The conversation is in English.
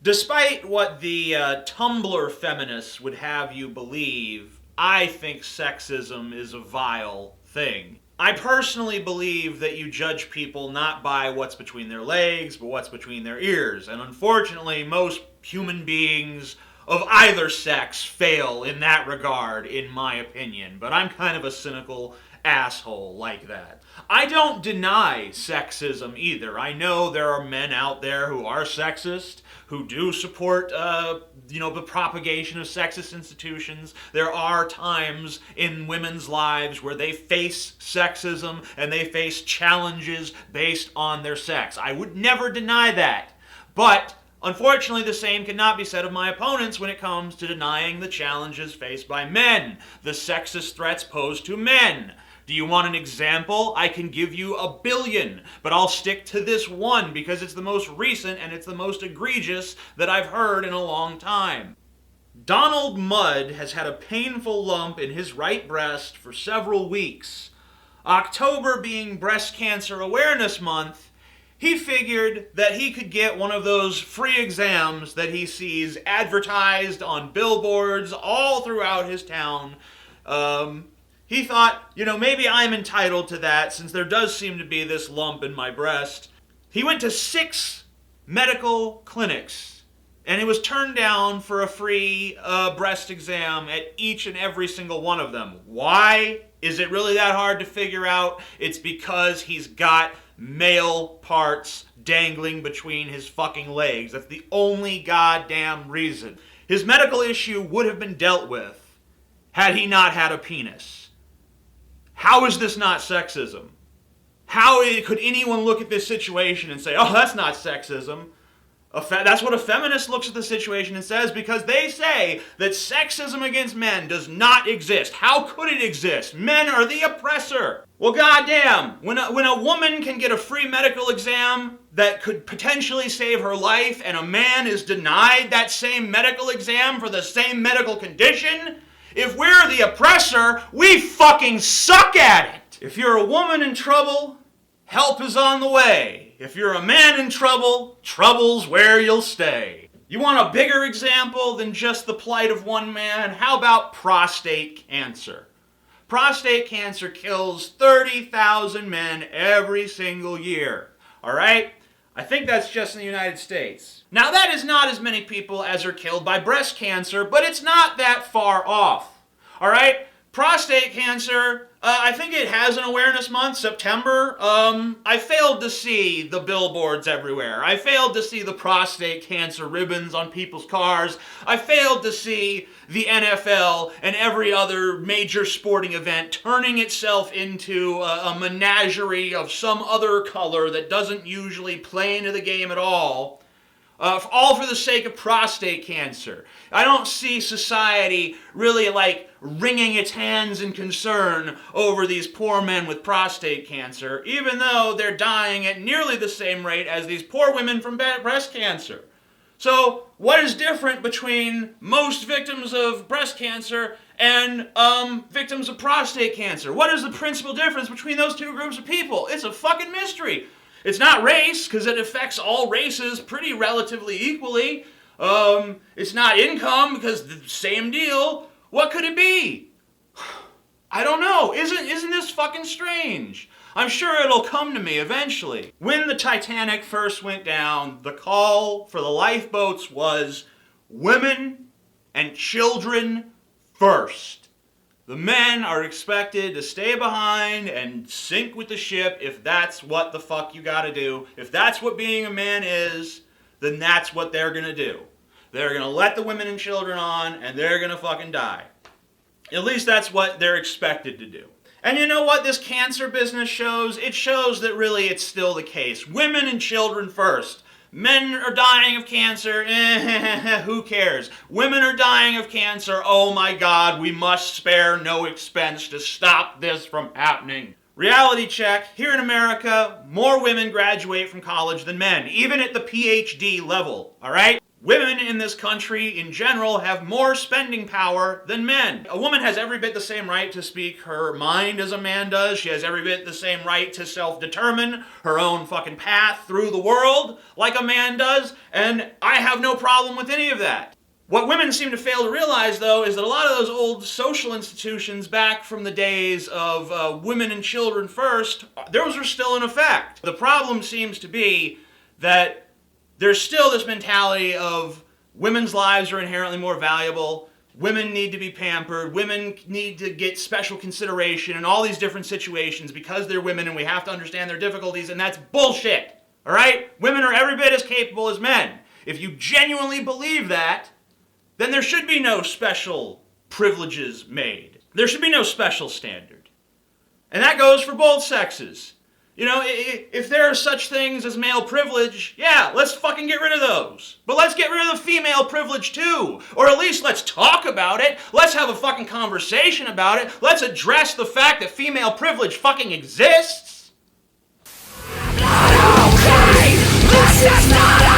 Despite what the Tumblr feminists would have you believe, I think sexism is a vile thing. I personally believe that you judge people not by what's between their legs, but what's between their ears. And unfortunately, most human beings of either sex fail in that regard, in my opinion. But I'm kind of a cynical asshole like that. I don't deny sexism either. I know there are men out there who are sexist, who do support, the propagation of sexist institutions. There are times in women's lives where they face sexism and they face challenges based on their sex. I would never deny that. But unfortunately, the same cannot be said of my opponents when it comes to denying the challenges faced by men, the sexist threats posed to men. Do you want an example? I can give you a billion, but I'll stick to this one because it's the most recent and it's the most egregious that I've heard in a long time. Donald Mudd has had a painful lump in his right breast for several weeks. October being Breast Cancer Awareness Month, he figured that he could get one of those free exams that he sees advertised on billboards all throughout his town. He thought, maybe I'm entitled to that since there does seem to be this lump in my breast. He went to 6 medical clinics and he was turned down for a free breast exam at each and every single one of them. Why? Is it really that hard to figure out? It's because he's got male parts dangling between his fucking legs. That's the only goddamn reason. His medical issue would have been dealt with had he not had a penis. How is this not sexism? How could anyone look at this situation and say, oh, that's not sexism? That's what a feminist looks at the situation and says, because they say that sexism against men does not exist. How could it exist? Men are the oppressor. Well, goddamn, when a woman can get a free medical exam that could potentially save her life and a man is denied that same medical exam for the same medical condition, if we're the oppressor, we fucking suck at it. If you're a woman in trouble, help is on the way. If you're a man in trouble, trouble's where you'll stay. You want a bigger example than just the plight of one man? How about prostate cancer? Prostate cancer kills 30,000 men every single year. All right? I think that's just in the United States. Now, that is not as many people as are killed by breast cancer, but it's not that far off. All right? Prostate cancer, I think it has an awareness month, September. I failed to see the billboards everywhere. I failed to see the prostate cancer ribbons on people's cars. I failed to see the NFL and every other major sporting event turning itself into a menagerie of some other color that doesn't usually play into the game at all for the sake of prostate cancer. I don't see society really wringing its hands in concern over these poor men with prostate cancer, even though they're dying at nearly the same rate as these poor women from breast cancer. So, what is different between most victims of breast cancer and victims of prostate cancer? What is the principal difference between those two groups of people? It's a fucking mystery. It's not race, because it affects all races pretty relatively equally. It's not income, because the same deal. What could it be? I don't know. Isn't this fucking strange? I'm sure it'll come to me eventually. When the Titanic first went down, the call for the lifeboats was women and children first. The men are expected to stay behind and sink with the ship if that's what the fuck you gotta do. If that's what being a man is, then that's what they're gonna do. They're gonna let the women and children on and they're gonna fucking die. At least that's what they're expected to do. And you know what this cancer business shows? It shows that really it's still the case. Women and children first. Men are dying of cancer, who cares? Women are dying of cancer, oh my God, we must spare no expense to stop this from happening. Reality check, here in America, more women graduate from college than men, even at the PhD level, all right? Women in this country, in general, have more spending power than men. A woman has every bit the same right to speak her mind as a man does. She has every bit the same right to self-determine her own fucking path through the world like a man does, and I have no problem with any of that. What women seem to fail to realize, though, is that a lot of those old social institutions back from the days of women and children first, those are still in effect. The problem seems to be that there's still this mentality of women's lives are inherently more valuable, women need to be pampered, women need to get special consideration in all these different situations because they're women and we have to understand their difficulties, and that's bullshit, all right? Women are every bit as capable as men. If you genuinely believe that, then there should be no special privileges made. There should be no special standard. And that goes for both sexes. You know, if there are such things as male privilege, yeah, let's fucking get rid of those. But let's get rid of the female privilege too. Or at least let's talk about it. Let's have a fucking conversation about it. Let's address the fact that female privilege fucking exists. Not okay. This is not